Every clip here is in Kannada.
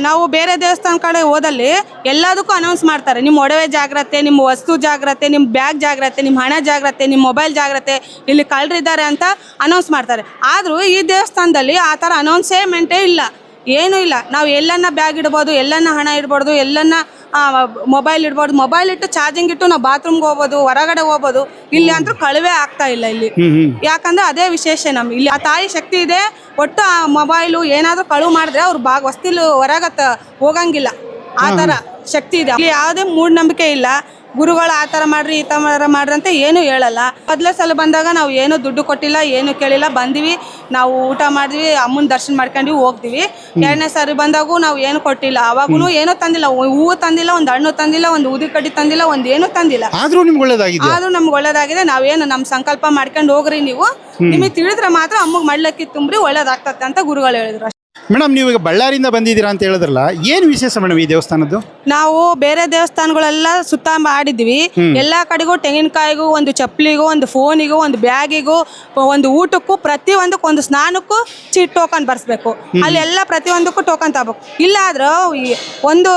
ನಾವು ಬೇರೆ ದೇವಸ್ಥಾನ ಕಡೆ ಹೋದಲ್ಲಿ ಎಲ್ಲದಕ್ಕೂ ಅನೌನ್ಸ್ ಮಾಡ್ತಾರೆ. ನಿಮ್ಮ ಒಡವೆ ಜಾಗ್ರತೆ, ನಿಮ್ಮ ವಸ್ತು ಜಾಗ್ರತೆ, ನಿಮ್ಮ ಬ್ಯಾಗ್ ಜಾಗ್ರತೆ, ನಿಮ್ಮ ಹಣ ಜಾಗ್ರತೆ, ನಿಮ್ಮ ಮೊಬೈಲ್ ಜಾಗ್ರತೆ, ಇಲ್ಲಿ ಕಳ್ಳರಿದ್ದಾರೆ ಅಂತ ಅನೌನ್ಸ್ ಮಾಡ್ತಾರೆ. ಆದರೂ ಈ ದೇವಸ್ಥಾನದಲ್ಲಿ ಆ ಥರ ಅನೌನ್ಸ್ಮೆಂಟೇ ಇಲ್ಲ, ಏನೂ ಇಲ್ಲ. ನಾವು ಎಲ್ಲನ್ನ ಬ್ಯಾಗ್ ಇಡ್ಬೋದು, ಎಲ್ಲನ್ನ ಹಣ ಇಡ್ಬಾರ್ದು, ಎಲ್ಲನ್ನ ಮೊಬೈಲ್ ಇಡ್ಬಾರ್ದು. ಮೊಬೈಲ್ ಇಟ್ಟು ಚಾರ್ಜಿಂಗ್ ಇಟ್ಟು ನಾವು ಬಾತ್ರೂಮ್ಗೆ ಹೋಗ್ಬೋದು, ಹೊರಗಡೆ ಹೋಗ್ಬೋದು. ಇಲ್ಲಿ ಅಂತೂ ಕಳುವೆ ಆಗ್ತಾ ಇಲ್ಲ ಇಲ್ಲಿ. ಯಾಕಂದ್ರೆ ಅದೇ ವಿಶೇಷ ಇಲ್ಲಿ ಆ ತಾಯಿ ಶಕ್ತಿ ಇದೆ. ಒಟ್ಟು ಆ ಮೊಬೈಲು ಏನಾದರೂ ಕಳುವು ಮಾಡಿದ್ರೆ ಅವ್ರು ವಸ್ತಿಲು ಹೊರಗತ್ತ ಹೋಗಂಗಿಲ್ಲ, ಆ ಥರ ಶಕ್ತಿ ಇದೆ. ಇಲ್ಲಿ ಯಾವುದೇ ಮೂಢನಂಬಿಕೆ ಇಲ್ಲ. ಗುರುಗಳು ಆ ಥರ ಮಾಡ್ರಿ, ಈ ಥರ ಮಾಡ್ರಿ ಅಂತ ಏನೂ ಹೇಳಲ್ಲ. ಮೊದಲೇ ಸಲ ಬಂದಾಗ ನಾವು ಏನೂ ದುಡ್ಡು ಕೊಟ್ಟಿಲ್ಲ, ಏನು ಕೇಳಿಲ್ಲ, ಬಂದಿವಿ, ನಾವು ಊಟ ಮಾಡಿದ್ವಿ, ಅಮ್ಮನ ದರ್ಶನ ಮಾಡ್ಕೊಂಡ್ವಿ, ಹೋಗ್ತೀವಿ. ಎರಡನೇ ಸಾರಿ ಬಂದಾಗೂ ನಾವು ಏನು ಕೊಟ್ಟಿಲ್ಲ, ಅವಾಗೂ ಏನೂ ತಂದಿಲ್ಲ. ಹೂವು ತಂದಿಲ್ಲ, ಒಂದು ಹಣ್ಣು ತಂದಿಲ್ಲ, ಒಂದು ಊದಿ ಕಡ್ಡಿ ತಂದಿಲ್ಲ, ಒಂದು ಏನೂ ತಂದಿಲ್ಲ. ಆದ್ರೂ ನಮ್ಗೆ ಒಳ್ಳೇದಾಗಿದೆ. ನಾವೇನು ನಮ್ಮ ಸಂಕಲ್ಪ ಮಾಡ್ಕೊಂಡು ಹೋಗ್ರಿ, ನೀವು ನಿಮಗೆ ತಿಳಿದ್ರೆ ಮಾತ್ರ ಅಮ್ಮಗೆ ಮಳ್ಳಕ್ಕಿ ತುಂಬ್ರಿ, ಒಳ್ಳೇದಾಗ್ತದೆ ಅಂತ ಗುರುಗಳು ಹೇಳಿದ್ರು. ಮೇಡಮ್, ನೀವು ಈಗ ಬಳ್ಳಾರಿಯಿಂದ ಬಂದಿದ್ದೀರಾ ಅಂತ ಹೇಳಿದ್ರಲ್ಲ, ಏನು ವಿಶೇಷ ಮೇಡಮ್ ಈ ದೇವಸ್ಥಾನದ್ದು? ನಾವು ಬೇರೆ ದೇವಸ್ಥಾನಗಳೆಲ್ಲ ಸುತ್ತ ಮಾಡಿದ್ವಿ. ಎಲ್ಲಾ ಕಡೆಗೂ ತೆಂಗಿನಕಾಯಿಗೂ, ಒಂದು ಚಪ್ಪಲಿಗೂ, ಒಂದು ಫೋನಿಗೂ, ಒಂದು ಬ್ಯಾಗಿಗೂ, ಒಂದು ಊಟಕ್ಕೂ, ಪ್ರತಿಯೊಂದಕ್ಕೂ, ಒಂದು ಸ್ನಾನಕ್ಕೂ ಟೋಕನ್ ಬರ್ಸ್ಬೇಕು. ಅಲ್ಲೆಲ್ಲ ಪ್ರತಿಯೊಂದಕ್ಕೂ ಟೋಕನ್ ತಗೋಬೇಕು. ಇಲ್ಲಾದ್ರೂ ಒಂದು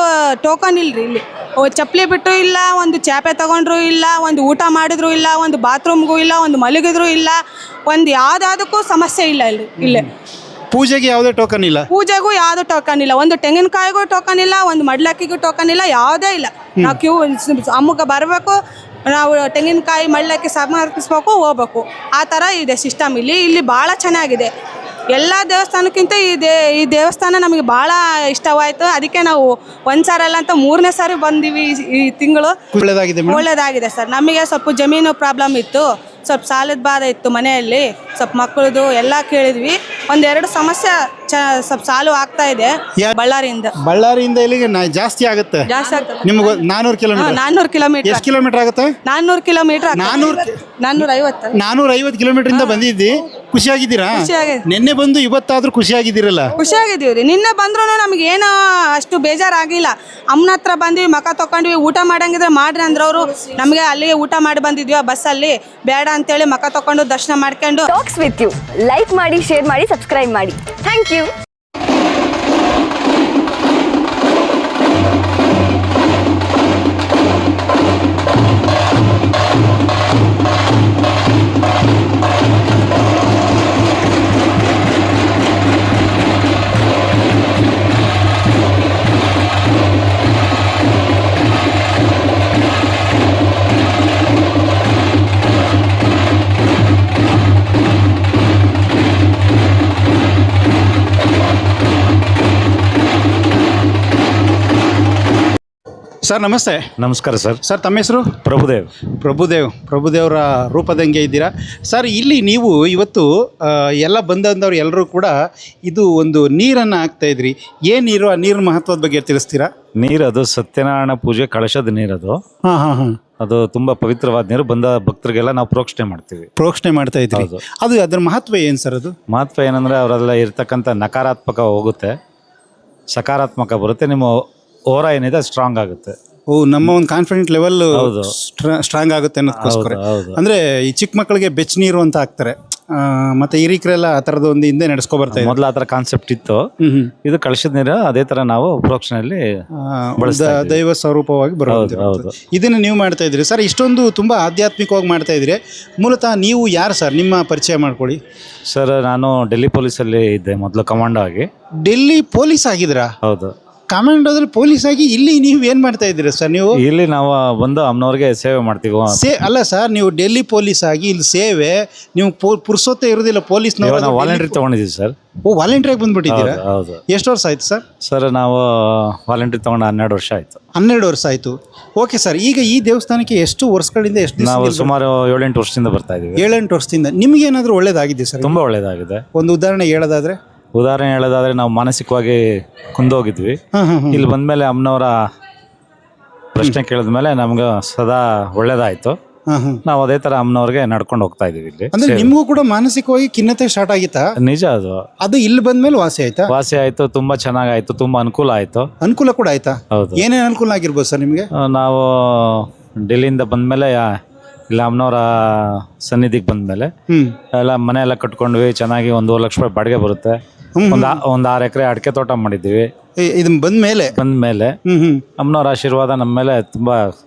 ಟೋಕನ್ ಇಲ್ರಿ ಇಲ್ಲಿ. ಚಪ್ಪಲಿ ಬಿಟ್ಟು ಇಲ್ಲ, ಒಂದು ಚಾಪೆ ತಗೊಂಡ್ರು ಇಲ್ಲ, ಒಂದು ಊಟ ಮಾಡಿದ್ರು ಇಲ್ಲ, ಒಂದು ಬಾತ್ರೂಮ್ಗೂ ಇಲ್ಲ, ಒಂದು ಮಲಗಿದ್ರು ಇಲ್ಲ, ಒಂದು ಯಾವ್ದಾದಕ್ಕೂ ಸಮಸ್ಯೆ ಇಲ್ಲ ಇಲ್ಲೇ. ಪೂಜೆಗೆ ಯಾವುದೇ ಟೋಕನ್ ಇಲ್ಲ, ಪೂಜೆಗೂ ಯಾವ್ದು ಟೋಕನ್ ಇಲ್ಲ, ಒಂದು ತೆಂಗಿನಕಾಯಿಗೂ ಟೋಕನ್ ಇಲ್ಲ, ಒಂದು ಮಡ್ಲಕ್ಕಿಗೂ ಟೋಕನ್ ಇಲ್ಲ, ಯಾವುದೇ ಇಲ್ಲ. ನಾವು ಕ್ಯೂ ಅಮ್ಮಗ ಬರಬೇಕು, ನಾವು ತೆಂಗಿನಕಾಯಿ ಮಡ್ಲಕ್ಕಿ ಸಮರ್ಪಿಸ್ಬೇಕು, ಹೋಗ್ಬೇಕು. ಆ ಥರ ಇದೆ ಸಿಸ್ಟಮ್ ಇಲ್ಲಿ ಭಾಳ ಚೆನ್ನಾಗಿದೆ. ಎಲ್ಲ ದೇವಸ್ಥಾನಕ್ಕಿಂತ ಈ ದೇವಸ್ಥಾನ ನಮಗೆ ಭಾಳ ಇಷ್ಟವಾಯಿತು. ಅದಕ್ಕೆ ನಾವು ಒಂದು ಸಾರಿ ಅಲ್ಲ ಅಂತ 3ನೇ ಸಾರಿ ಬಂದೀವಿ ಈ ತಿಂಗಳು. ಒಳ್ಳೇದಾಗಿದೆ ಸರ್. ನಮಗೆ ಸ್ವಲ್ಪ ಜಮೀನು ಪ್ರಾಬ್ಲಮ್ ಇತ್ತು, ಸ್ವಲ್ಪ ಸಾಲದ ಬಾಧೆ ಇತ್ತು ಮನೆಯಲ್ಲಿ, ಸ್ವಲ್ಪ ಮಕ್ಕಳದು ಎಲ್ಲ ಕೇಳಿದ್ವಿ. 1-2 ಸಮಸ್ಯೆ ಸ್ವಲ್ಪ ಸಾಲು ಆಗ್ತಾ ಇದೆ. ಬಳ್ಳಾರಿಯಿಂದ ಇಲ್ಲಿಗೆ ಜಾಸ್ತಿ ಆಗುತ್ತೆ. ನಿಮ್ಗೆ 400 ಕಿಲೋಮೀಟರ್. 400 ಕಿಲೋಮೀಟರ್. ಎಷ್ಟು ಕಿಲೋಮೀಟರ್ ಆಗುತ್ತೆ? 400 ಕಿಲೋಮೀಟರ್. 450 ಕಿಲೋಮೀಟರ್ ಇಂದ ಬಂದಿದ್ದಿ. ಖುಷಿಯಾಗಿದ್ದೀರಾ? ನಿನ್ನೆ ಬಂದು ಇವತ್ತಾದ್ರೂ ಖುಷಿಯಾಗಿದ್ದೀರಲ್ಲ? ಖುಷಿಯಾಗಿದ್ದೀವ್ರಿ. ನಿನ್ನೆ ಬಂದ್ರು ನಮ್ಗೆ ಏನೋ ಅಷ್ಟು ಬೇಜಾರಾಗಿಲ್ಲ. ಅಮ್ಮನ ಹತ್ರ ಬಂದ್ವಿ, ಮಕ ತಕೊಂಡ್ವಿ, ಊಟ ಮಾಡಂಗಿದ್ರೆ ಮಾಡ್ರಿ ಅಂದ್ರೆ ಅವರು ನಮಗೆ ಅಲ್ಲಿಗೆ ಊಟ ಮಾಡಿ ಬಂದಿದ್ವಿ ಆ ಬಸ್ಸಲ್ಲಿ. ಬೇಡ ಅಂತೇಳಿ ಮಕ ತಕೊಂಡು ದರ್ಶನ ಮಾಡ್ಕೊಂಡು. ಟಾಕ್ಸ್ ವಿತ್ ಯು ಲೈಕ್ ಮಾಡಿ, ಶೇರ್ ಮಾಡಿ, ಸಬ್ಸ್ಕ್ರೈಬ್ ಮಾಡಿ. Thank you. ಸರ್ ನಮಸ್ತೆ. ನಮಸ್ಕಾರ ಸರ್. ಸರ್ ತಮ್ಮ ಹೆಸರು? ಪ್ರಭುದೇವರ ರೂಪದಂಗೆ ಇದ್ದೀರಾ ಸರ್. ಇಲ್ಲಿ ನೀವು ಇವತ್ತು ಎಲ್ಲ ಬಂದವರು ಎಲ್ಲರೂ ಕೂಡ ಇದು ಒಂದು ನೀರನ್ನು ಹಾಕ್ತಾ ಇದ್ರಿ. ಏನು ನೀರು? ಆ ನೀರಿನ ಮಹತ್ವದ ಬಗ್ಗೆ ತಿಳಿಸ್ತೀರಾ? ನೀರದು ಸತ್ಯನಾರಾಯಣ ಪೂಜೆ ಕಳಶದ ನೀರದು. ಅದು ತುಂಬಾ ಪವಿತ್ರವಾದ ನೀರು. ಬಂದ ಭಕ್ತರಿಗೆಲ್ಲ ನಾವು ಪ್ರೋಕ್ಷಣೆ ಮಾಡ್ತೀವಿ. ಪ್ರೋಕ್ಷಣೆ ಮಾಡ್ತಾ ಇದ್ರಿ. ಅದು ಅದರ ಮಹತ್ವ ಏನು ಸರ್? ಅದು ಮಹತ್ವ ಏನಂದ್ರೆ ಅವರೆಲ್ಲ ಇರ್ತಕ್ಕಂಥ ನಕಾರಾತ್ಮಕ ಹೋಗುತ್ತೆ, ಸಕಾರಾತ್ಮಕ ಬರುತ್ತೆ. ನಿಮ್ಮ ಓರ ಏನಿದೆ ಸ್ಟ್ರಾಂಗ್ ಆಗುತ್ತೆ. ನಮ್ಮ ಒಂದು ಕಾನ್ಫಿಡೆಂಟ್ ಲೆವೆಲ್ ಸ್ಟ್ರಾಂಗ್ ಆಗುತ್ತೆ ಅನ್ನೋದಕ್ಕೋಸ್ಕರ. ಅಂದ್ರೆ ಈ ಚಿಕ್ಕ ಮಕ್ಕಳಿಗೆ ಬೆಚ್ಚ ನೀರು ಅಂತ ಹಾಕ್ತಾರೆ, ಮತ್ತೆ ಹಿರಿಕರೆಲ್ಲ ಆ ಥರದ ಒಂದು ಹಿಂದೆ ನಡೆಸ್ಕೊ ಬರ್ತಾರೆ. ಮೊದಲು ಆ ಥರ ಕಾನ್ಸೆಪ್ಟ್ ಇತ್ತು. ಇದು ಕಳಶದ ನೀರು ಅದೇ ಥರ ನಾವು ಪ್ರೋಕ್ಷಣೆಯಲ್ಲಿ ದೈವ ಸ್ವರೂಪವಾಗಿ ಬರೋದು. ಇದನ್ನ ನೀವು ಮಾಡ್ತಾ ಇದ್ರಿ ಸರ್. ಇಷ್ಟೊಂದು ತುಂಬಾ ಆಧ್ಯಾತ್ಮಿಕವಾಗಿ ಮಾಡ್ತಾ ಇದ್ರಿ. ಮೂಲತಃ ನೀವು ಯಾರು ಸರ್? ನಿಮ್ಮ ಪರಿಚಯ ಮಾಡ್ಕೊಳ್ಳಿ ಸರ್. ನಾನು ಡೆಲ್ಲಿ ಪೊಲೀಸಲ್ಲಿ ಇದ್ದೆ ಮೊದಲು, ಕಮಾಂಡೋ ಆಗಿ. ಡೆಲ್ಲಿ ಪೊಲೀಸ್ ಆಗಿದ್ರಾ? ಹೌದು. ಕಮಾಂಡೋದಲ್ಲಿ ಪೊಲೀಸ್ ಆಗಿ ಇಲ್ಲಿ ನೀವು ಏನ್ ಮಾಡ್ತಾ ಇದ್ದೀರಾ ಸರ್? ನೀವು ಇಲ್ಲಿ ನಾವು ಬಂದು ಅಮ್ಮನವ್ರಿಗೆ ಸೇವೆ ಮಾಡ್ತೀವಿ. ಅಲ್ಲ ಸರ್, ನೀವು ಡೆಲ್ಲಿ ಪೊಲೀಸ್ ಆಗಿ ಇಲ್ಲಿ ಸೇವೆ, ನೀವು ಪುರ್ಸೊತ್ತೆ ಇರೋದಿಲ್ಲ ಪೊಲೀಸ್. ನಾವು ವಾಲಂಟ್ರಿ ತಗೊಂಡಿದ್ದೀವಿ ಸರ್. ವಾಲಂಟ್ರಿ ಆಗಿ ಬಂದ್ಬಿಟ್ಟಿದ್ದೀರಾ? ಹೌದು. ಎಷ್ಟು ವರ್ಷ ಆಯ್ತು ಸರ್? ಸರ್ ನಾವು ವಾಲಂಟ್ರಿ ತಗೊಂಡು 12 ವರ್ಷ ಆಯ್ತು. 12 ವರ್ಷ ಆಯ್ತು. Okay sir. ಈಗ ಈ ದೇವಸ್ಥಾನಕ್ಕೆ ಎಷ್ಟು ವರ್ಷಗಳಿಂದ, ಎಷ್ಟು ನಾವು ಸುಮಾರು 7-8 ವರ್ಷದಿಂದ ಬರ್ತಾ ಇದೀವಿ. 7-8 ವರ್ಷದಿಂದ. ನಿಮ್ಗೆ ಏನಾದ್ರು ಒಳ್ಳೇದಾಗಿದೆ ಸರ್? ತುಂಬಾ ಒಳ್ಳೇದಾಗಿದೆ. ಒಂದು ಉದಾಹರಣೆ ಹೇಳೋದಾದ್ರೆ ನಾವು ಮಾನಸಿಕವಾಗಿ ಕುಂದೋಗಿದ್ವಿ. ಇಲ್ಲಿ ಬಂದ್ಮೇಲೆ ಅಮ್ಮನವರ ಪ್ರಶ್ನೆ ಕೇಳಿದ್ಮೇಲೆ ನಮ್ಗೆ ಸದಾ ಒಳ್ಳೇದಾಯ್ತು. ನಾವು ಅದೇ ತರ ಅಮ್ಮನವ್ರಿಗೆ ನಡ್ಕೊಂಡು ಹೋಗ್ತಾ ಇದೀವಿ ಇಲ್ಲಿ. ಅಂದ್ರೆ ನಿಮಗೂ ಕೂಡ ಮಾನಸಿಕವಾಗಿ ಖಿನ್ನತೆ ಸ್ಟಾರ್ಟ್ ಆಗಿತ್ತಾ? ನಿಜ. ಅದು ಇಲ್ಲಿ ಬಂದ್ಮೇಲೆ ವಾಸಿ ಆಯ್ತು. ತುಂಬಾ ಚೆನ್ನಾಗಾಯ್ತು. ತುಂಬಾ ಅನುಕೂಲ ಆಯ್ತು. ಅನುಕೂಲ ಕೂಡ ಆಯ್ತಾ? ಹೌದು. ಏನೇನು ಅನುಕೂಲ ಆಗಿರ್ಬೋದು ಸರ್ ನಿಮಗೆ? ನಾವು ಡೆಲ್ಲಿಯಿಂದ ಬಂದ್ಮೇಲೆ ಇಲ್ಲ ಅಮ್ಮನವರ ಸನ್ನಿಧಿಗೆ ಬಂದ್ಮೇಲೆ ಎಲ್ಲ ಮನೆ ಎಲ್ಲ ಕಟ್ಕೊಂಡ್ವಿ. ಚೆನ್ನಾಗಿ 1.5 ಲಕ್ಷ ರೂಪಾಯಿ ಬಾಡಿಗೆ ಬರುತ್ತೆ. ಒಂದು 6 ಎಕರೆ ಅಡಿಕೆ ತೋಟ ಮಾಡಿದ್ದೀವಿ. ಇದು ಬಂದ್ಮೇಲೆ ಬಂದ್ಮೇಲೆ ಹ್ಮ್ ಅಮ್ಮನವ್ರ ಆಶೀರ್ವಾದ ನಮ್ಮ ಮೇಲೆ ತುಂಬಾ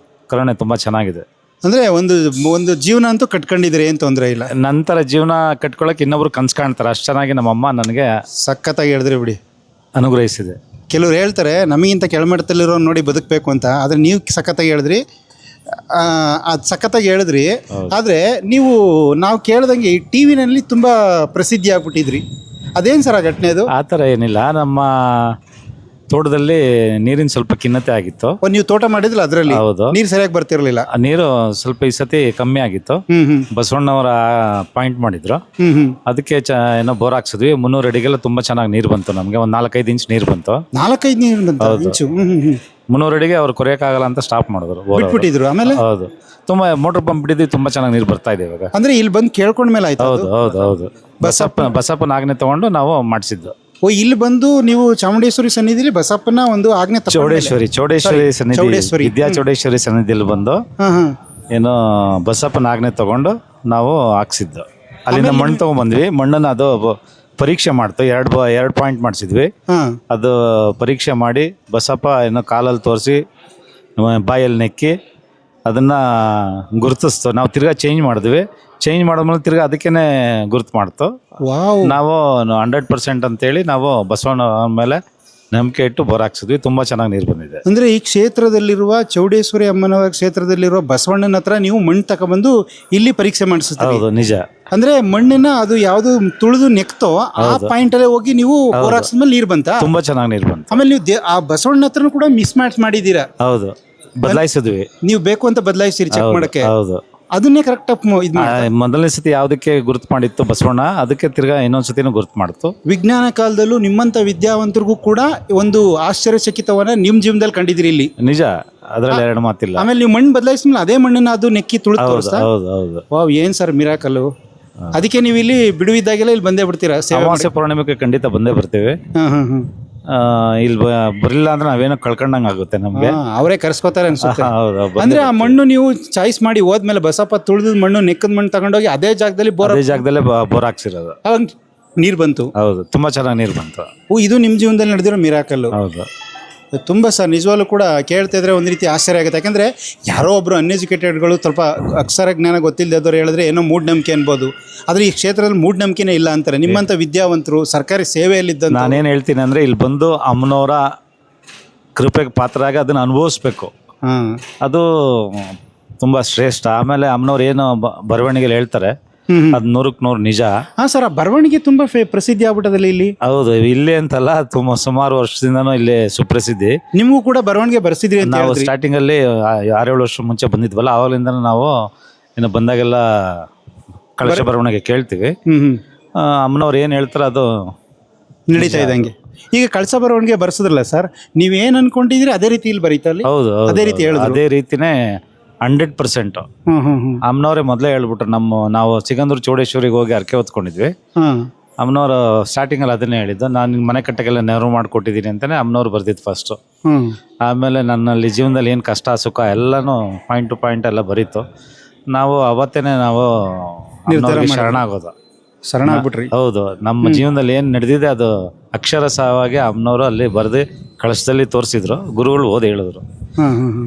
ಕರುಣೆ ತುಂಬಾ ಚೆನ್ನಾಗಿದೆ. ಅಂದ್ರೆ ಒಂದು ಜೀವನ ಅಂತೂ ಕಟ್ಕೊಂಡಿದ್ರಿ, ಏನ್ ತೊಂದರೆ ಇಲ್ಲ. ನಂತರ ಜೀವನ ಕಟ್ಕೊಳಕ್ ಇನ್ನೊಬ್ರು ಕನ್ಸ್ ಕಾಣ್ತಾರೆ, ಅಷ್ಟು ಚೆನ್ನಾಗಿ ನಮ್ಮಮ್ಮ ನನಗೆ ಸಖತ್ತಾಗಿ ಹೇಳಿದ್ರಿ ಬಿಡಿ. ಅನುಗ್ರಹಿಸಿದೆ. ಕೆಲವ್ರು ಹೇಳ್ತಾರೆ ನಮಗಿಂತ ಕೆಳಮಟ್ಟದಲ್ಲಿರೋ ನೋಡಿ ಬದುಕಬೇಕು ಅಂತ, ಆದರೆ ನೀವು ಸಖತ್ತಾಗಿ ಹೇಳಿದ್ರಿ. ಅದು ಸಖತ್ತಾಗಿ ಹೇಳಿದ್ರಿ. ಆದರೆ ನಾವು ಕೇಳ್ದಂಗೆ ಈ ಟಿ ವಿನಲ್ಲಿ ತುಂಬ ಪ್ರಸಿದ್ಧಿ ಆಗ್ಬಿಟ್ಟಿದ್ರಿ. ಅದೇನು ಸರ್ ಆ ಘಟನೆ ಅದು? ಆ ಥರ ಏನಿಲ್ಲ, ನಮ್ಮ ತೋಟದಲ್ಲಿ ನೀರಿನ ಸ್ವಲ್ಪ ಖಿನ್ನತೆ ಆಗಿತ್ತು. ನೀವು ತೋಟ ಮಾಡಿದ್ರಲ್ಲ, ಅದರಲ್ಲಿ ಹೌದು, ನೀರು ಸರಿಯಾಗಿ ಬರ್ತಿರ್ಲಿಲ್ಲ. ನೀರು ಸ್ವಲ್ಪ ಈ ಸತಿ ಕಮ್ಮಿ ಆಗಿತ್ತು. ಬಸವಣ್ಣವರ ಪಾಯಿಂಟ್ ಮಾಡಿದ್ರು, ಅದಕ್ಕೆ ಏನೋ ಬೋರ್ ಹಾಕ್ಸಿದ್ವಿ. 300 ಅಡಿಗೆಲ್ಲ ತುಂಬಾ ಚೆನ್ನಾಗಿ ನೀರು ಬಂತು ನಮಗೆ. ಒಂದು 4-5 ಇಂಚ್ ನೀರು ಬಂತು. 4-5 ನೀರು ಬಂತು? 300 ಅಡಿಗೆ ಅವ್ರು ಕೊರೆಯಕ್ಕಾಗಲ್ಲ ಅಂತ ಸ್ಟಾಪ್ ಮಾಡಿದ್ರು, ಬಿಟ್ಬಿಟ್ಟಿದ್ರು. ಆಮೇಲೆ ಹೌದು, ತುಂಬಾ ಮೋಟರ್ ಪಂಪ್ ಬಿಟ್ಟಿದ್ವಿ, ತುಂಬಾ ಚೆನ್ನಾಗಿ ನೀರು ಬರ್ತಾ ಇದೆ ಇವಾಗ. ಅಂದ್ರೆ ಇಲ್ಲಿ ಬಂದು ಕೇಳ್ಕೊಂಡ್ಮೇಲೆ ಆಯ್ತು? ಹೌದು ಹೌದು ಹೌದು. ಬಸಪ್ಪನ ಆಜ್ಞೆ ತಗೊಂಡು ನಾವು ಮಾಡಿಸಿದ್ದು. ಇಲ್ಲಿ ಬಂದು ನೀವು ಚಾಮುಂಡೇಶ್ವರಿ ಸನ್ನಿಧಿಲಿ ಬಸಪ್ಪನ ಒಂದು ಆಜ್ಞೆ ಚೌಡೇಶ್ವರಿ ಸನ್ನಿಧಿ, ವಿದ್ಯಾ ಚೌಡೇಶ್ವರಿ ಸನ್ನಿಧಿಯಲ್ಲಿ ಬಂದು ಏನೋ ಬಸಪ್ಪನ ಆಜ್ಞೆ ತಗೊಂಡು ನಾವು ಹಾಕ್ಸಿದ್ದು. ಅಲ್ಲಿಂದ ಮಣ್ಣು ತಗೊಂಡ್ಬಂದ್ವಿ. ಮಣ್ಣನ್ನು ಅದು ಪರೀಕ್ಷೆ ಮಾಡ್ತು. 2 ಪಾಯಿಂಟ್ ಮಾಡಿಸಿದ್ವಿ. ಅದು ಪರೀಕ್ಷೆ ಮಾಡಿ ಬಸಪ್ಪ ಏನೋ ಕಾಲಲ್ಲಿ ತೋರಿಸಿ ಬಾಯಲ್ಲಿ ನೆಕ್ಕಿ ಅದನ್ನು ಗುರುತಿಸ್ತು. ನಾವು ತಿರ್ಗಾ ಚೇಂಜ್ ಮಾಡಿದ್ವಿ. ಚೇಂಜ್ ಮಾಡಿದ್ಮೇಲೆ ತಿರ್ಗಾ ಅದಕ್ಕೇನೆ ಗುರುತು ಮಾಡ್ತು. ನಾವು 100% ಅಂತೇಳಿ ನಾವು ಬಸವಣ್ಣ ಮೇಲೆ ನಂಬಿಕೆ ಇಟ್ಟು ಬೋರ್ ಹಾಕ್ಸಿದ್ವಿ. ತುಂಬಾ ಚೆನ್ನಾಗಿ ನೀರು ಬಂದಿದೆ. ಅಂದ್ರೆ ಈ ಕ್ಷೇತ್ರದಲ್ಲಿರುವ ಚೌಡೇಶ್ವರಿ ಅಮ್ಮನವರ ಕ್ಷೇತ್ರದಲ್ಲಿರುವ ಬಸವಣ್ಣನ ಹತ್ರ ನೀವು ಮಣ್ಣು ತಗೊಬಂದು ಇಲ್ಲಿ ಪರೀಕ್ಷೆ ಮಾಡಿಸ್ತೀವಿ? ಹೌದು, ನಿಜ. ಅಂದ್ರೆ ಮಣ್ಣಿನ ಅದು ಯಾವ್ದು ತುಳಿದು ನೆಕ್ತೋ ಆ ಪಾಯಿಂಟ್ ಅಲ್ಲೇ ಹೋಗಿ ನೀವು ಬೋರ್ ಹಾಕ್ಸಿದ್ಮೇಲೆ ನೀರು ಬಂತ? ತುಂಬಾ ಚೆನ್ನಾಗಿ ನೀರು ಬಂತು. ಆಮೇಲೆ ನೀವು ಆ ಬಸವಣ್ಣ ಹತ್ರನೂ ಕೂಡ ಮಿಸ್ ಮ್ಯಾಚ್ ಮಾಡಿದೀರಾ? ಹೌದು, ಬದಲಾಯಿಸಿದ್ವಿ. ನೀವು ಬೇಕು ಅಂತ ಬದಲಾಯಿಸಿರಿ ಚೆಕ್ ಮಾಡಕ್ಕೆ? ಹೌದು, ಅದನ್ನೇ ಕರೆಕ್ಟ್ ಮೊದಲನೇ ಸತಿ ಯಾವ್ದಕ್ಕೆ ಗುರುತು ಮಾಡಿತ್ತು ಬಸವಣ್ಣ, ಅದಕ್ಕೆ ತಿರ್ಗಾ ಇನ್ನೊಂದ್ ಸತಿನೂ ಗುರುತು ಮಾಡ್ತು. ವಿಜ್ಞಾನ ಕಾಲದಲ್ಲೂ ನಿಮ್ಮಂತ ವಿದ್ಯಾವಂತರಿಗೂ ಕೂಡ ಒಂದು ಆಶ್ಚರ್ಯಚಕಿತವನ್ನ ನಿಮ್ ಜೀವನದಲ್ಲಿ ಕಂಡಿದ್ರಿ ಇಲ್ಲಿ. ನಿಜ, ಅದ್ರಲ್ಲಿ 2 ಮಾತಿಲ್ಲ. ಆಮೇಲೆ ನೀವು ಮಣ್ಣು ಬದಲಾಯಿಸಿದ್ಮೇಲೆ ಅದೇ ಮಣ್ಣನ್ನ ಅದು ನೆಕ್ಕಿ ತುಳಿದು ತೋರಿಸ್ತಾ? ಹೌದು ಹೌದು. ವಾವ್, ಏನ್ ಸರ್ ಮಿರಾಕಲ್ಲು. ಅದಕ್ಕೆ ನೀವು ಇಲ್ಲಿ ಬಿಡುವಿದ್ದಾಗೆಲ್ಲ ಇಲ್ಲಿ ಬಂದೇ ಬಿಡ್ತೀರಾ? ಅಮಾವಾಸ್ಯೆ ಪೌರ್ಣಿಮೆಗೆ ಖಂಡಿತ ಬಂದೇ ಬರ್ತೀವಿ. ಇಲ್ಲಿ ಬರಲಿಲ್ಲ ಅಂದ್ರೆ ನಾವೇನೋ ಕಳ್ಕೊಂಡಂಗೆ ಆಗುತ್ತೆ ನಮ್ಗೆ. ಅವರೇ ಕರ್ಸ್ಕೊತಾರೆ ಅನ್ಸುತ್ತೆ. ಅಂದ್ರೆ ಆ ಮಣ್ಣು ನೀವು ಚಾಯ್ಸ್ ಮಾಡಿ ಹೋದ್ಮೇಲೆ ಬಸಪ್ಪ ತುಳಿದ ಮಣ್ಣು ನೆಕ್ಕದ ಮಣ್ಣು ತಗೊಂಡೋಗಿ ಅದೇ ಜಾಗದಲ್ಲಿ ಬೋರ್ ಹಾಕ್ಸಿರೋದು, ನೀರು ಬಂತು. ಹೌದು, ತುಂಬಾ ಚೆನ್ನಾಗಿ ನೀರು ಬಂತು. ಇದು ನಿಮ್ ಜೀವನದಲ್ಲಿ ನಡೆದಿರೋ ಮಿರಾಕಲ್ಲು. ಹೌದು, ತುಂಬ ಸರ್. ನಿಜವಾಗ್ಲೂ ಕೂಡ ಕೇಳ್ತಾ ಇದ್ರೆ ಒಂದು ರೀತಿ ಆಶ್ಚರ್ಯ ಆಗುತ್ತೆ. ಯಾಕಂದರೆ ಯಾರೋ ಒಬ್ಬರು ಅನ್ಎಜುಕೇಟೆಡ್ಗಳು ಸ್ವಲ್ಪ ಅಕ್ಷರ ಜ್ಞಾನ ಗೊತ್ತಿಲ್ಲದವ್ರು ಹೇಳಿದ್ರೆ ಏನೋ ಮೂಢನಂಬಿಕೆ ಅನ್ಬೋದು. ಆದರೆ ಈ ಕ್ಷೇತ್ರದಲ್ಲಿ ಮೂಢನಂಬಿಕೆನೇ ಇಲ್ಲ ಅಂತಾರೆ. ನಿಮ್ಮಂಥ ವಿದ್ಯಾವಂತರು ಸರ್ಕಾರಿ ಸೇವೆಯಲ್ಲಿದ್ದ ನಾನೇನು ಹೇಳ್ತೀನಿ ಅಂದರೆ, ಇಲ್ಲಿ ಬಂದು ಅಮ್ಮನವರ ಕೃಪೆಗೆ ಪಾತ್ರರಾಗಿ ಅದನ್ನು ಅನುಭವಿಸ್ಬೇಕು. ಅದು ತುಂಬ ಶ್ರೇಷ್ಠ. ಆಮೇಲೆ ಅಮ್ಮನವ್ರು ಏನು ಬರವಣಿಗೆಯಲ್ಲಿ ಹೇಳ್ತಾರೆ ಅದು 100ಕ್ಕೆ 100 ನಿಜ. ಸರ್, ಆ ಬರವಣಿಗೆ ತುಂಬಾ ಪ್ರಸಿದ್ಧಿ ಆಗ್ಬಿಟ್ಟದಲ್ಲಿ ಇಲ್ಲಿ? ಹೌದು, ಇಲ್ಲಿ ಅಂತಲ್ಲ, ತುಂಬಾ ಸುಮಾರು ವರ್ಷದಿಂದನೂ ಇಲ್ಲಿ ಸುಪ್ರಸಿದ್ಧಿ. ನಿಮಗೂ ಕೂಡ ಬರವಣಿಗೆ ಬರ್ಸಿದ್ರಿ ಅಂತ? ನಾವು ಸ್ಟಾರ್ಟಿಂಗ್ ಅಲ್ಲಿ 6-7 ವರ್ಷ ಮುಂಚೆ ಬಂದಿದ್ವಲ್ಲ, ಅವಾಗಲಿಂದ ನಾವು ಇನ್ನು ಬಂದಾಗೆಲ್ಲ ಕಳಶ ಬರವಣಿಗೆ ಕೇಳ್ತೀವಿ. ಅಮ್ಮನವ್ರು ಏನು ಹೇಳ್ತಾರೆ ಅದು ನಡೀತಾ ಇದ್ದಂಗೆ. ಈಗ ಕಳಶ ಬರವಣಿಗೆ ಬರ್ಸಿದ್ರಲ್ಲ ಸರ್, ನೀವೇನು ಅನ್ಕೊಂಡಿದ್ರಿ ಅದೇ ರೀತಿ ಇಲ್ಲಿ ಬರೀತಲ್ಲಿ? ಹೌದು, ಅದೇ ರೀತಿ ಹೇಳಿದ್ರು? ಅದೇ ರೀತಿನೇ 100%. ಅಮ್ಮನವರೇ ಮೊದಲೇ ಹೇಳ್ಬಿಟ್ರು. ನಾವು ಸಿಗಂದೂರು ಚೌಡೇಶ್ವರಿಗೆ ಹೋಗಿ ಅರ್ಕೆ ಹೊತ್ಕೊಂಡಿದ್ವಿ. ಅಮ್ಮನವರು ಸ್ಟಾರ್ಟಿಂಗಲ್ಲಿ ಅದನ್ನೇ ಹೇಳಿದ್ದು, ನಾನು ನಿನ್ನ ಮನೆ ಕಟ್ಟಕ್ಕೆಲ್ಲ ನೆರವು ಮಾಡಿಕೊಟ್ಟಿದ್ದೀನಿ ಅಂತಲೇ ಅಮ್ಮನವ್ರು ಬರ್ದಿದ್ದು ಫಸ್ಟು. ಆಮೇಲೆ ನನ್ನಲ್ಲಿ ಜೀವನದಲ್ಲಿ ಏನು ಕಷ್ಟ ಸುಖ ಎಲ್ಲನೂ ಪಾಯಿಂಟ್ ಟು ಪಾಯಿಂಟ್ ಎಲ್ಲ ಬರೀತು. ನಾವು ಅವತ್ತೇನೆ ನಾವು ಶರಣ ಆಗ್ಬಿಟ್ರಿ. ಹೌದು, ನಮ್ಮ ಜೀವನದಲ್ಲಿ ಏನು ನಡೆದಿದೆ ಅದು ಅಕ್ಷರಶಃವಾಗಿ ಅಮ್ಮನವರು ಅಲ್ಲಿ ಬರೆದು ಕಳಶದಲ್ಲಿ ತೋರಿಸಿದ್ರು. ಗುರುಗಳು ಓದಿ ಹೇಳಿದ್ರು.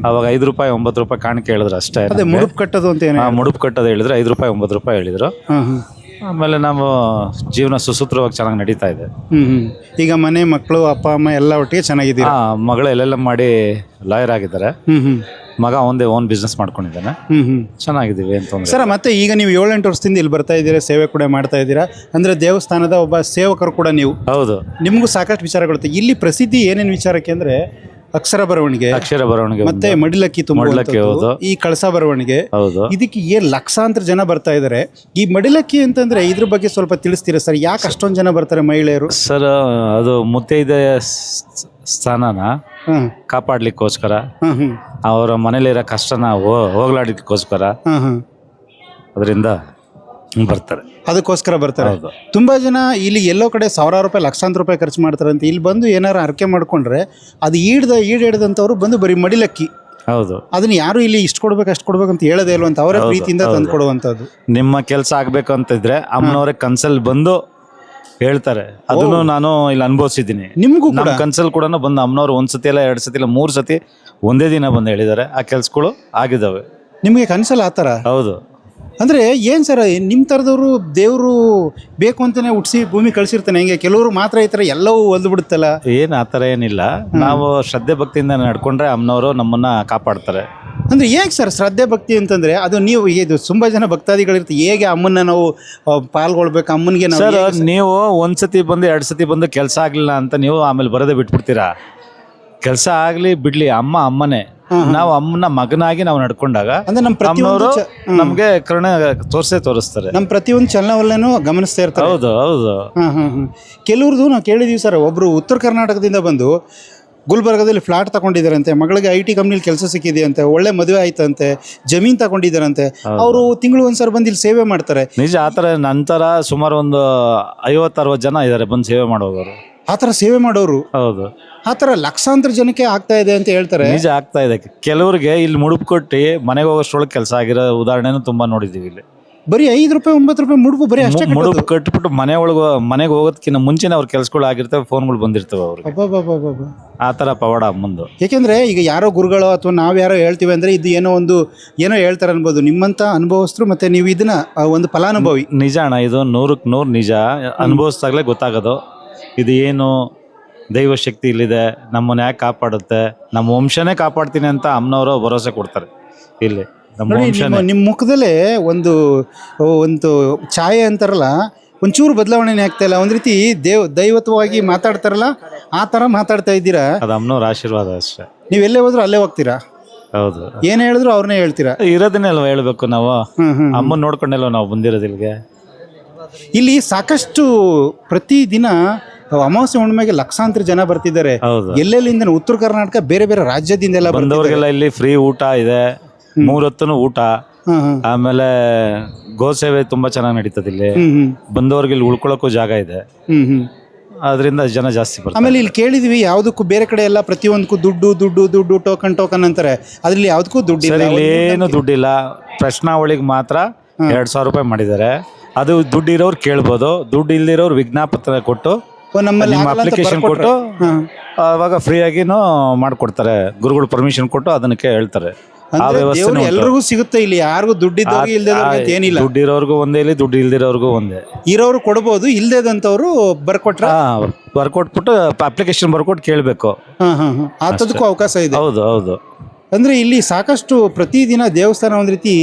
ಅವಾಗ 5 ರೂಪಾಯಿ 9 ರೂಪಾಯಿ ಕಾಣಿಕೆ ಹೇಳಿದ್ರು ಅಷ್ಟೇ. ಮುಡುಪು ಕಟ್ಟೋದು ಅಂತ? ಮುಡುಪು ಕಟ್ಟೋದು ಹೇಳಿದ್ರು. 5 ರೂಪಾಯಿ 9 ರೂಪಾಯಿ ಹೇಳಿದ್ರು. ಆಮೇಲೆ ನಾವು ಜೀವನ ಸುಸೂತ್ರವಾಗಿ ಚೆನ್ನಾಗಿ ನಡೀತಾ ಇದೆ. ಈಗ ಮನೆ ಮಕ್ಕಳು ಅಪ್ಪ ಅಮ್ಮ ಎಲ್ಲ ಒಟ್ಟಿಗೆ ಚೆನ್ನಾಗಿದ್ದೀರಾ? ಮಗಳು LLM ಮಾಡಿ ಲಾಯರ್ ಆಗಿದ್ದಾರೆ. ಮಗ ಒಂದೇ ಓನ್ ಬಿಸ್ನೆಸ್ ಮಾಡ್ಕೊಂಡಿದ್ದಾನೆ. ಚೆನ್ನಾಗಿದ್ದೀವಿ ಅಂತ. ಸರ್, ಮತ್ತೆ ಈಗ ನೀವು 7-8 ವರ್ಷದಿಂದ ಇಲ್ಲಿ ಬರ್ತಾ ಇದ್ದೀರಾ, ಸೇವೆ ಕೂಡ ಮಾಡ್ತಾ ಇದ್ದೀರಾ. ಅಂದ್ರೆ ದೇವಸ್ಥಾನದ ಒಬ್ಬ ಸೇವಕರು ಕೂಡ ನೀವು. ಹೌದು, ನಿಮಗೂ ಸಾಕಷ್ಟು ವಿಚಾರಗಳು. ಇಲ್ಲಿ ಪ್ರಸಿದ್ಧಿ ಏನೇನು ವಿಚಾರಕ್ಕೆ ಅಂದ್ರೆ ಅಕ್ಷರ ಬರವಣಿಗೆ ಮತ್ತೆ ಮಡಿಲಕ್ಕಿ ತುಂಬುವಂಥದ್ದು, ಈ ಕಳಸ ಬರವಣಿಗೆ. ಇದಕ್ಕೆ ಲಕ್ಷಾಂತರ ಜನ ಬರ್ತಾ ಇದ್ದಾರೆ. ಈ ಮಡಿಲಕ್ಕಿ ಅಂತಂದ್ರೆ ಇದ್ರ ಬಗ್ಗೆ ಸ್ವಲ್ಪ ತಿಳಿಸ್ತೀರಾ ಸರ್? ಯಾಕೆ ಅಷ್ಟೊಂದು ಜನ ಬರ್ತಾರೆ ಮಹಿಳೆಯರು? ಸರ್, ಅದು ಮುತ್ತೈದೆ ಸ್ಥಾನನ ಕಾಪಾಡ್ಲಿಕ್ಕೋಸ್ಕರ, ಅವರ ಮನೇಲಿರೋ ಕಷ್ಟನ ಹೋಗ್ಲಾಡ್ಲಿಕ್ಕೋಸ್ಕರ ಅದರಿಂದ ಬರ್ತಾರೆ. ಅದಕ್ಕೋಸ್ಕರ ಬರ್ತಾರೆ. ತುಂಬಾ ಜನ ಇಲ್ಲಿ ಎಲ್ಲೋ ಕಡೆ 1000 ರೂಪಾಯಿ ಲಕ್ಷಾಂತರ ರೂಪಾಯಿ ಖರ್ಚು ಮಾಡ್ತಾರಂತೆ. ಇಲ್ಲಿ ಬಂದು ಏನಾರು ಅರ್ಕೆ ಮಾಡ್ಕೊಂಡ್ರೆ ಅದು ಈಡೇಡದಂತವ್ರು ಬಂದು ಬರೀ ಮಡಿಲಕ್ಕಿ. ಹೌದು, ಅದನ್ನ ಯಾರು ಇಲ್ಲಿ ಇಷ್ಟು ಕೊಡ್ಬೇಕು ಅಷ್ಟು ಕೊಡ್ಬೇಕು ಅಂತ ಹೇಳೋದೇ ಇಲ್ವಂತ, ಅವರ ಪ್ರೀತಿಯಿಂದ ತಂದು ಕೊಡುವಂಥದ್ದು. ನಿಮ್ಮ ಕೆಲಸ ಆಗ್ಬೇಕು ಅಂತಿದ್ರೆ ಅಮ್ಮನವರೇ ಕನ್ಸಲ್ಲಿ ಬಂದು ಹೇಳ್ತಾರೆ. ಅದನ್ನು ನಾನು ಇಲ್ಲಿ ಅನುಭವಿಸಿದ್ದೀನಿ. ನಿಮ್ಗೂ ನಮ್ಮ ಕನ್ಸಲ್ ಕೂಡ ಬಂದು ಅಮ್ಮನವ್ರು 1 ಸತಿ ಇಲ್ಲ 2 ಸತಿ ಇಲ್ಲ 3 ಸತಿ ಒಂದೇ ದಿನ ಬಂದು ಹೇಳಿದ್ದಾರೆ. ಆ ಕೆಲ್ಸಗಳು ಆಗಿದ್ದಾವೆ. ನಿಮಗೆ ಕನಸಲ್ಲ ಆ ಥರ? ಹೌದು. ಅಂದರೆ ಏನು ಸರ್, ನಿಮ್ಮ ಥರದವರು ದೇವರು ಬೇಕು ಅಂತಲೇ ಹುಟ್ಟಿಸಿ ಭೂಮಿ ಕಳಿಸಿರ್ತಾನೆ. ಹೆಂಗೆ ಕೆಲವರು ಮಾತ್ರ ಈ ಥರ ಎಲ್ಲವೂ ಒಲ್ದು ಬಿಡುತ್ತಲ್ಲ? ಏನು ಆ ಥರ ಏನಿಲ್ಲ. ನಾವು ಶ್ರದ್ಧೆ ಭಕ್ತಿಯಿಂದ ನಡ್ಕೊಂಡ್ರೆ ಅಮ್ಮನವರು ನಮ್ಮನ್ನ ಕಾಪಾಡ್ತಾರೆ. ಅಂದರೆ ಹೇಗೆ ಸರ್ ಶ್ರದ್ಧೆ ಭಕ್ತಿ ಅಂತಂದರೆ? ಅದು ನೀವು ಇದು ತುಂಬ ಜನ ಭಕ್ತಾದಿಗಳಿರ್ತಾರೆ, ಹೇಗೆ ಅಮ್ಮನ್ನ ನಾವು ಪಾಲ್ಗೊಳ್ಬೇಕು, ಅಮ್ಮನಿಗೆ ನಾವು ಸರ್ ನೀವು 1 ಸತಿ ಬಂದು 2 ಸತಿ ಬಂದು ಕೆಲಸ ಆಗಲಿಲ್ಲ ಅಂತ ನೀವು ಆಮೇಲೆ ಬರೋದೇ ಬಿಟ್ಬಿಡ್ತೀರಾ? ಕೆಲಸ ಆಗಲಿ ಬಿಡ್ಲಿ, ಅಮ್ಮ ಅಮ್ಮನೇ. ನಾವು ಅಮ್ಮನ ಮಗನಾಗಿ ನಾವು ನಡ್ಕೊಂಡಾಗ ಅಂದರೆ ನಮ್ಮ ಪ್ರತಿಯೊಂದು ನಮಗೆ ಕರುಣೆ ತೋರಿಸ್ತಾರೆ. ನಮ್ಮ ಪ್ರತಿಯೊಂದು ಚಲನವಲ್ಲೇನೂ ಗಮನಿಸ್ತಾ ಇರ್ತಾರೆ. ಹೌದು ಹೌದು. ಕೆಲವ್ರದ್ದು ನಾವು ಕೇಳಿದೀವಿ ಸರ್, ಒಬ್ಬರು ಉತ್ತರ ಕರ್ನಾಟಕದಿಂದ ಬಂದು ಗುಲ್ಬರ್ಗದಲ್ಲಿ ಫ್ಲಾಟ್ ತಗೊಂಡಿದ್ದಾರಂತೆ, ಮಗಳಿಗೆ IT ಕಂಪ್ನಿಲಿ ಕೆಲಸ ಸಿಕ್ಕಿದೆಯಂತೆ, ಒಳ್ಳೆ ಮದುವೆ ಆಯ್ತಂತೆ, ಜಮೀನು ತಗೊಂಡಿದ್ದಾರಂತೆ. ಅವರು ತಿಂಗಳು ಒಂದ್ಸಲ ಬಂದು ಇಲ್ಲಿ ಸೇವೆ ಮಾಡ್ತಾರೆ. ನಿಜ. ಆ ಥರ ನಂತರ ಸುಮಾರು ಒಂದು 50-60 ಜನ ಇದ್ದಾರೆ ಬಂದು ಸೇವೆ ಮಾಡೋರು. ಆ ಥರ ಸೇವೆ ಮಾಡೋರು. ಹೌದು. ಆ ಥರ ಲಕ್ಷಾಂತರ ಜನಕ್ಕೆ ಆಗ್ತಾ ಇದೆ ಅಂತ ಹೇಳ್ತಾರೆ. ನಿಜ ಆಗ್ತಾ ಇದೆ. ಕೆಲವ್ರಿಗೆ ಇಲ್ಲಿ ಮುಡುಪು ಕೊಟ್ಟು ಮನೆಗೆ ಹೋಗೋಷ್ಟ್ರೊಳಗೆ ಕೆಲಸ ಆಗಿರೋ ಉದಾಹರಣೆನೂ ತುಂಬಾ ನೋಡಿದ್ದೀವಿ. ಇಲ್ಲಿ ಬರೀ 5 ರೂಪಾಯಿ 9 ರೂಪಾಯಿ ಮುಡುಪು, ಬರೀ ಅಷ್ಟೇ ಮುಡುಪು ಕಟ್ಬಿಟ್ಟು ಮನೆಗೆ ಹೋಗೋದಕ್ಕಿಂತ ಮುಂಚೆನೇ ಅವ್ರ ಕೆಲಸಗಳು ಆಗಿರ್ತವೆ, ಫೋನ್ಗಳು ಬಂದಿರ್ತವೆ ಅವ್ರಿಗೆ. ಆ ಥರ ಪವಾಡ ಮುಂದೆ. ಯಾಕೆಂದರೆ ಈಗ ಯಾರೋ ಗುರುಗಳು ಅಥವಾ ನಾವು ಯಾರೋ ಹೇಳ್ತೀವಿ ಅಂದರೆ ಇದು ಏನೋ ಹೇಳ್ತಾರೆ ಅನ್ಬೋದು. ನಿಮ್ಮಂಥ ಅನುಭವಸ್ಥರು ಮತ್ತು ನೀವು ಇದನ್ನ ಒಂದು ಫಲಾನುಭವಿ. ನಿಜ ಅಣ್ಣ, ಇದು 100ಕ್ಕೆ 100 ನಿಜ. ಅನುಭವಿಸ್ದಾಗಲೇ ಗೊತ್ತಾಗೋದು ಇದು ಏನು ದೈವ ಶಕ್ತಿ ಇಲ್ಲಿದೆ, ನಮ್ಮನ್ನ ಯಾಕೆ ಕಾಪಾಡುತ್ತೆ, ನಮ್ಮ ವಂಶನೇ ಕಾಪಾಡ್ತೀನಿ ಅಂತ ಅಮ್ಮನವರು ಭರವಸೆ ಕೊಡ್ತಾರೆ. ಇಲ್ಲಿ ನಿಮ್ಮ ಮುಖದಲ್ಲೇ ಒಂದು ಛಾಯೆ ಅಂತಾರಲ್ಲ, ಒಂಚೂರು ಬದಲಾವಣೆ ಆಗ್ತಾ ಇಲ್ಲ. ಒಂದು ರೀತಿ ದೈವತ್ವವಾಗಿ ಮಾತಾಡ್ತಾರಲ್ಲ, ಆ ಥರ ಮಾತಾಡ್ತಾ ಇದ್ದೀರಾ. ಅದು ಅಮ್ಮನವ್ರ ಆಶೀರ್ವಾದ ಅಷ್ಟೇ. ನೀವೆಲ್ಲೇ ಹೋದ್ರು ಅಲ್ಲೇ ಹೋಗ್ತೀರಾ? ಹೌದು. ಏನು ಹೇಳಿದ್ರು ಅವ್ರನ್ನೇ ಹೇಳ್ತೀರಾ? ಇರೋದನ್ನೇ ಅಲ್ವಾ ಹೇಳ್ಬೇಕು ನಾವು. ಅಮ್ಮನ ನೋಡ್ಕೊಂಡೆಲ್ವ ನಾವು ಬಂದಿರೋದು ಇಲ್ಲಿಗೆ. ಇಲ್ಲಿ ಸಾಕಷ್ಟು ಪ್ರತಿದಿನ ಅಮಾವಾಸ್ಯೆ ಹುಣ್ಣಿಮೆಗೆ ಲಕ್ಷಾಂತರ ಜನ ಬರ್ತಿದ್ದಾರೆ. ಎಲ್ಲೆಲ್ಲಿಂದ, ಉತ್ತರ ಕರ್ನಾಟಕ, ಬೇರೆ ಬೇರೆ ರಾಜ್ಯದಿಂದೆಲ್ಲ ಬಂದವರಿಗೆಲ್ಲ ಇಲ್ಲಿ ಫ್ರೀ ಊಟ ಇದೆ, 3 ಹೊತ್ತೂ ಊಟ. ಆಮೇಲೆ ಗೋಸೇವೆ ತುಂಬಾ ಚೆನ್ನಾಗಿ ನಡೀತದೆ ಇಲ್ಲಿ. ಬಂದವ್ರಿಗೆ ಇಲ್ಲಿ ಉಳ್ಕೊಳಕ್ಕೂ ಜಾಗ ಇದೆ. ಅದರಿಂದ ಜನ ಜಾಸ್ತಿ ಬರ್ತಾರೆ. ಆಮೇಲೆ ಇಲ್ಲಿ ಕೇಳಿದ್ವಿ, ಯಾವುದಕ್ಕೂ ಬೇರೆ ಕಡೆ ಎಲ್ಲ ಪ್ರತಿಯೊಂದಕ್ಕೂ ದುಡ್ಡು ಟೋಕನ್ ಅಂತಾರೆ. ಅದ್ರಲ್ಲಿ ಯಾವುದಕ್ಕೂ ದುಡ್ಡಿಲ್ಲ. ಏನು ದುಡ್ಡಿಲ್ಲ. ಪ್ರಶ್ನಾವಳಿಗೆ ಮಾತ್ರ 2,000 ರೂಪಾಯಿ ಮಾಡಿದ್ದಾರೆ. ಅದು ದುಡ್ಡು ಇರೋರು ಕೇಳ್ಬೋದು, ದುಡ್ಡು ಇಲ್ದಿರೋರು ವಿಜ್ಞಾಪನ ಕೊಟ್ಟು ನಿಮ್ಮ ಅಪ್ಲಿಕೇಶನ್ ಕೊಟ್ಟು ಅವಾಗ ಫ್ರೀ ಆಗಿನೂ ಮಾಡ್ಕೊಡ್ತಾರೆ. ಗುರುಗಳು ಪರ್ಮಿಷನ್ ಕೊಟ್ಟು ಅದಕ್ಕೆ ಹೇಳ್ತಾರೆ. ಆ ವ್ಯವಸ್ಥೆ ಎಲ್ರಿಗೂ ಸಿಗುತ್ತೆ ಇಲ್ಲಿ, ಯಾರಿಗೂ ದುಡ್ಡಿದ್ದವ್ರಿಗೆ ಇಲ್ದೇದವ್ರಿಗೆ ಏನಿಲ್ಲ. ದುಡ್ಡಿರೋರ್ಗು ಒಂದೇ, ಇಲ್ಲಿ ದುಡ್ಡು ಇಲ್ದಿರೋರ್ಗು ಒಂದೇ. ಇರೋರು ಕೊಡ್ಬೋದು, ಇಲ್ದೇದಂತವ್ರು ಬರ್ಕೊಟ್ಬಿಟ್ಟು ಅಪ್ಲಿಕೇಶನ್ ಬರ್ಕೊಟ್ಟು ಕೇಳಬೇಕು. ಅದಕ್ಕೂ ಅವಕಾಶ ಇದೆ. ಹೌದು ಹೌದು. ಅಂದರೆ ಇಲ್ಲಿ ಸಾಕಷ್ಟು ಪ್ರತಿದಿನ ದೇವಸ್ಥಾನ ಒಂದು ರೀತಿ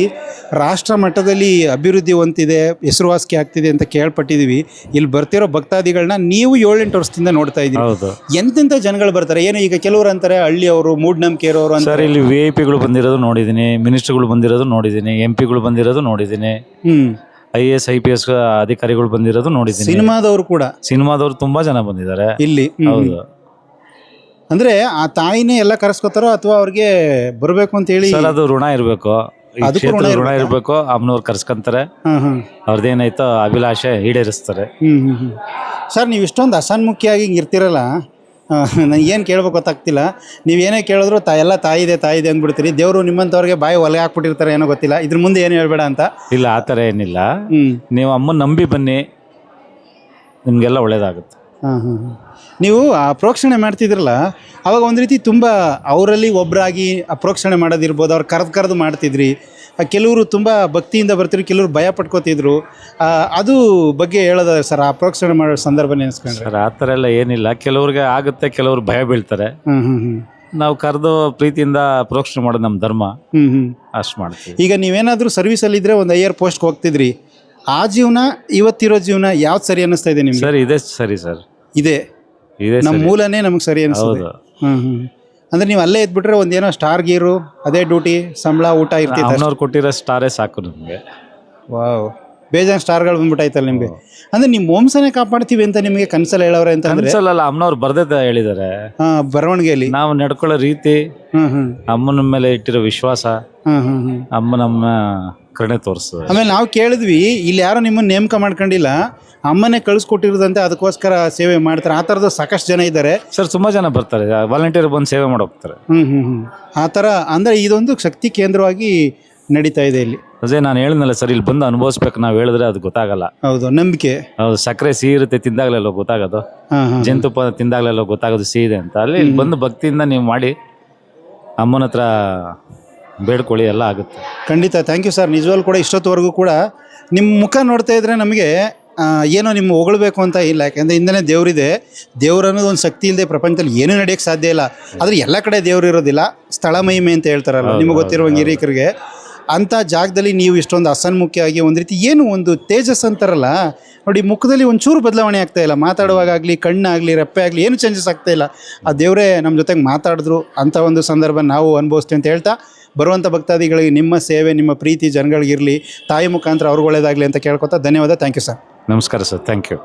ರಾಷ್ಟ್ರ ಮಟ್ಟದಲ್ಲಿ ಅಭಿವೃದ್ಧಿ ಹೊಂದಿದೆ, ಹೆಸರುವಾಸಿ ಆಗ್ತಿದೆ ಅಂತ ಕೇಳ್ಪಟ್ಟಿದ್ದೀವಿ. ಇಲ್ಲಿ ಬರ್ತಿರೋ ಭಕ್ತಾದಿಗಳನ್ನ ನೀವು 7-8 ವರ್ಷದಿಂದ ನೋಡ್ತಾ ಇದ್ದೀವಿ. ಎಂತೆಂಥ ಜನಗಳು ಬರ್ತಾರೆ. ಏನು ಈಗ ಕೆಲವರು ಅಂತಾರೆ ಹಳ್ಳಿಯವರು, ಮೂಢನಂಬಿಕೆ ಇರೋರು ಅಂತ. ಸರ್ ಇಲ್ಲಿ VIP ಬಂದಿರೋದು ನೋಡಿದ್ದೀನಿ, ಮಿನಿಸ್ಟರ್ಗಳು ಬಂದಿರೋದು ನೋಡಿದ್ದೀನಿ, MP ಬಂದಿರೋದು ನೋಡಿದ್ದೀನಿ, IAS IPS ಅಧಿಕಾರಿಗಳು ಬಂದಿರೋದು ನೋಡಿದ್ದೀನಿ. ಸಿನಿಮಾದವರು ತುಂಬಾ ಜನ ಬಂದಿದ್ದಾರೆ ಇಲ್ಲಿ. ಹೌದು. ಅಂದ್ರೆ ಆ ತಾಯಿನೇ ಎಲ್ಲ ಕರೆಸ್ಕೊತಾರೋ ಅಥವಾ ಅವ್ರಿಗೆ ಬರಬೇಕು ಅಂತ ಹೇಳಿ? ಸರ್ ಅದು ಋಣ ಇರಬೇಕು, ಋಣ ಇರಬೇಕು. ಅಮ್ಮನವ್ರು ಕರ್ಸ್ಕೊಂತಾರೆ, ಅವ್ರದ್ದೇನಾಯ್ತೋ ಅಭಿಲಾಷೆ ಈಡೇರಿಸ್ತಾರೆ. ಸರ್ ನೀವು ಇಷ್ಟೊಂದು ಅಸನ್ಮುಖಿಯಾಗಿ ಹಿಂಗೆ ಇರ್ತಿರಲ್ಲ, ನನಗೆ ಏನು ಕೇಳ್ಬೇಕು ಗೊತ್ತಾಗ್ತಿಲ್ಲ. ನೀವೇನೇ ಕೇಳಿದ್ರು ಎಲ್ಲ ತಾಯಿದೆ ಅಂದ್ಬಿಡ್ತೀರಿ. ದೇವರು ನಿಮ್ಮಂಥವ್ರಿಗೆ ಬಾಯಿ ಒಲೆ ಹಾಕ್ಬಿಟ್ಟಿರ್ತಾರೆ, ಏನೋ ಗೊತ್ತಿಲ್ಲ. ಇದ್ರ ಮುಂದೆ ಏನು ಹೇಳ್ಬೇಡ ಅಂತ. ಇಲ್ಲ, ಆ ಥರ ಏನಿಲ್ಲ. ನೀವು ಅಮ್ಮನ ನಂಬಿ ಬನ್ನಿ, ನಿಮಗೆಲ್ಲ ಒಳ್ಳೇದಾಗುತ್ತೆ. ನೀವು ಆ ಪ್ರೋಕ್ಷಣೆ ಮಾಡ್ತಿದ್ರಲ್ಲ, ಅವಾಗ ಒಂದು ರೀತಿ ತುಂಬ ಅವರಲ್ಲಿ ಒಬ್ಬರಾಗಿ ಆ ಪ್ರೋಕ್ಷಣೆ ಮಾಡೋದಿರ್ಬೋದು, ಅವ್ರು ಕರೆದು ಮಾಡ್ತಿದ್ರಿ. ಕೆಲವರು ತುಂಬ ಭಕ್ತಿಯಿಂದ ಬರ್ತಿದ್ರು, ಕೆಲವರು ಭಯ ಪಟ್ಕೋತಿದ್ರು. ಅದು ಬಗ್ಗೆ ಹೇಳೋದ ಸರ್, ಆ ಪ್ರೋಕ್ಷಣೆ ಮಾಡೋ ಸಂದರ್ಭ ನೆನೆಸ್ಕೊಂಡ್ರೆ? ಸರ್ ಆ ಥರ ಎಲ್ಲ ಏನಿಲ್ಲ. ಕೆಲವ್ರಿಗೆ ಆಗುತ್ತೆ, ಕೆಲವ್ರು ಭಯ ಬೀಳ್ತಾರೆ. ನಾವು ಕರೆದು ಪ್ರೀತಿಯಿಂದ ಪ್ರೋಕ್ಷಣೆ ಮಾಡೋದು ನಮ್ಮ ಧರ್ಮ. ಅಷ್ಟು ಮಾಡ್ತೀವಿ. ಈಗ ನೀವೇನಾದರೂ ಸರ್ವಿಸಲ್ಲಿದ್ದರೆ ಒಂದು ಹೈಯರ್ ಪೋಸ್ಟ್ಗೆ ಹೋಗ್ತಿದ್ರಿ, ಆ ಜೀವನ ಇವತ್ತಿರೋ ಜೀವನ ಯಾವ್ದು ಸರಿ ಅನ್ನಿಸ್ತಾ ಇದೆ ನಿಮ್ಗೆ? ಸರ್ ಇದೇ ಸರಿ ಸರ್, ಇದೆ ನಮ್ಮ ಮೂಲನೇ ನಮಗೆ ಸರಿ ಅನಿಸ್ತದೆ. ಅಂದ್ರೆ ನೀವು ಅಲ್ಲೇ ಇದ್ಬಿಟ್ರೆ ಒಂದೇನೋ ಸ್ಟಾರ್ ಗೀರು, ಅದೇ ಡ್ಯೂಟಿ, ಸಂಬಳ, ಊಟ ಇರ್ತಿತ್ತು. ಅವ್ರು ಕೊಟ್ಟಿರೋ ಸ್ಟಾರೇ ಸಾಕು ನಮಗೆ. ವಾವ್, ಬೇಜಾನ್ ಸ್ಟಾರ್ಗಳು ಬಂದ್ಬಿಟ್ಟಾಯ್ತಲ್ಲ ನಿಮಗೆ. ಅಂದ್ರೆ ನಿಮ್ಮ ವಂಶನೇ ಕಾಪಾಡ್ತೀವಿ ಅಂತ ನಿಮಗೆ ಕನ್ಸಲ್ಲಿ ಹೇಳೋರೆ ಅಂತ? ಕನ್ಸಲ್ಲ, ಅಮ್ಮನವ್ರು ಬರ್ದೇ ಹೇಳಿದ್ದಾರೆ ಬರವಣಿಗೆಯಲ್ಲಿ. ನಾವು ನಡ್ಕೊಳ್ಳೋ ರೀತಿ, ಅಮ್ಮನ ಮೇಲೆ ಇಟ್ಟಿರೋ ವಿಶ್ವಾಸ, ಅಮ್ಮ ನಮ್ಮ ಕರುಣೆ ತೋರಿಸ್ತದೆ. ಆಮೇಲೆ ನಾವು ಕೇಳಿದ್ವಿ, ಇಲ್ಲಿ ಯಾರೋ ನಿಮ್ಮನ್ನ ನೇಮಕ ಮಾಡ್ಕೊಂಡಿಲ್ಲ, ಅಮ್ಮನೇ ಕಳಿಸ್ಕೊಟ್ಟಿರೋದಂತೆ, ಅದಕ್ಕೋಸ್ಕರ ಸೇವೆ ಮಾಡ್ತಾರೆ. ಆ ಥರದ್ದು ಸಾಕಷ್ಟು ಜನ ಇದ್ದಾರೆ ಸರ್. ತುಂಬಾ ಜನ ಬರ್ತಾರೆ, ವಾಲಂಟಿಯರ್ ಬಂದು ಸೇವೆ ಮಾಡೋಗ್ತಾರೆ. ಆ ಥರ ಅಂದರೆ ಇದೊಂದು ಶಕ್ತಿ ಕೇಂದ್ರವಾಗಿ ನಡೀತಾ ಇದೆ ಇಲ್ಲಿ. ಅದೇ ನಾನು ಹೇಳಿದ್ನಲ್ಲ ಸರ್, ಇಲ್ಲಿ ಬಂದು ಅನುಭವಿಸ್ಬೇಕು, ನಾವು ಹೇಳಿದ್ರೆ ಅದು ಗೊತ್ತಾಗಲ್ಲ. ಹೌದು, ನಂಬಿಕೆ. ಹೌದು, ಸಕ್ಕರೆ ಸಿಹಿ ಇರುತ್ತೆ, ತಿಂದಾಗಲೆಲ್ಲ ಗೊತ್ತಾಗೋದು. ಜೇನುತುಪ್ಪ ತಿಂದಾಗಲೆಲ್ಲ ಗೊತ್ತಾಗೋದು ಸಿಹಿ ಇದೆ ಅಂತ. ಅಲ್ಲಿ ಇಲ್ಲಿ ಬಂದು ಭಕ್ತಿಯಿಂದ ನೀವು ಮಾಡಿ ಅಮ್ಮನ ಹತ್ರ ಬೇಡ್ಕೊಳ್ಳಿ, ಎಲ್ಲ ಆಗುತ್ತೆ. ಖಂಡಿತ. Thank you sir. ನಿಜವಾಗ್ಲೂ ಕೂಡ ಇಷ್ಟೊತ್ತವರೆಗೂ ಕೂಡ ನಿಮ್ಮ ಮುಖ ನೋಡ್ತಾ ಇದ್ರೆ ನಮಗೆ ಏನೋ ನಿಮ್ಮ ಹೊಗಳ್ಬೇಕು ಅಂತ ಇಲ್ಲ. ಯಾಕೆಂದರೆ ಹಿಂದೆನೇ ದೇವರಿದೆ. ದೇವ್ರು ಅನ್ನೋದು ಒಂದು ಶಕ್ತಿ ಇಲ್ಲದೆ ಪ್ರಪಂಚದಲ್ಲಿ ಏನೂ ನಡೆಯೋಕ್ಕೆ ಸಾಧ್ಯ ಇಲ್ಲ. ಆದರೆ ಎಲ್ಲ ಕಡೆ ದೇವ್ರು ಇರೋದಿಲ್ಲ. ಸ್ಥಳ ಮಹಿಮೆ ಅಂತ ಹೇಳ್ತಾರಲ್ಲ, ನಿಮಗೆ ಗೊತ್ತಿರುವ ಹಿರಿಕರಿಗೆ. ಅಂಥ ಜಾಗದಲ್ಲಿ ನೀವು ಇಷ್ಟೊಂದು ಹಸನ್ಮುಖಿಯಾಗಿ ಒಂದು ರೀತಿ ಏನು ಒಂದು ತೇಜಸ್ ಅಂತಾರಲ್ಲ ನೋಡಿ, ಮುಖದಲ್ಲಿ ಒಂಚೂರು ಬದಲಾವಣೆ ಆಗ್ತಾ ಇಲ್ಲ. ಮಾತಾಡುವಾಗಲಿ, ಕಣ್ಣಾಗಲಿ, ರೆಪ್ಪೆ ಆಗಲಿ ಏನು ಚೇಂಜಸ್ ಆಗ್ತಾ ಇಲ್ಲ. ಆ ದೇವರೇ ನಮ್ಮ ಜೊತೆಗೆ ಮಾತಾಡಿದ್ರು ಅಂಥ ಒಂದು ಸಂದರ್ಭ ನಾವು ಅನುಭವಿಸ್ತೀವಿ ಅಂತ ಹೇಳ್ತಾ, ಬರುವಂಥ ಭಕ್ತಾದಿಗಳಿಗೆ ನಿಮ್ಮ ಸೇವೆ, ನಿಮ್ಮ ಪ್ರೀತಿ ಜನಗಳಿಗಿರಲಿ, ತಾಯಿ ಮುಖಾಂತರ ಅವ್ರಿಗೆ ಒಳ್ಳೆಯದಾಗಲಿ ಅಂತ ಕೇಳ್ಕೊತಾ ಧನ್ಯವಾದ. Thank you sir. ನಮಸ್ಕಾರ ಸರ್, ಥ್ಯಾಂಕ್ ಯು.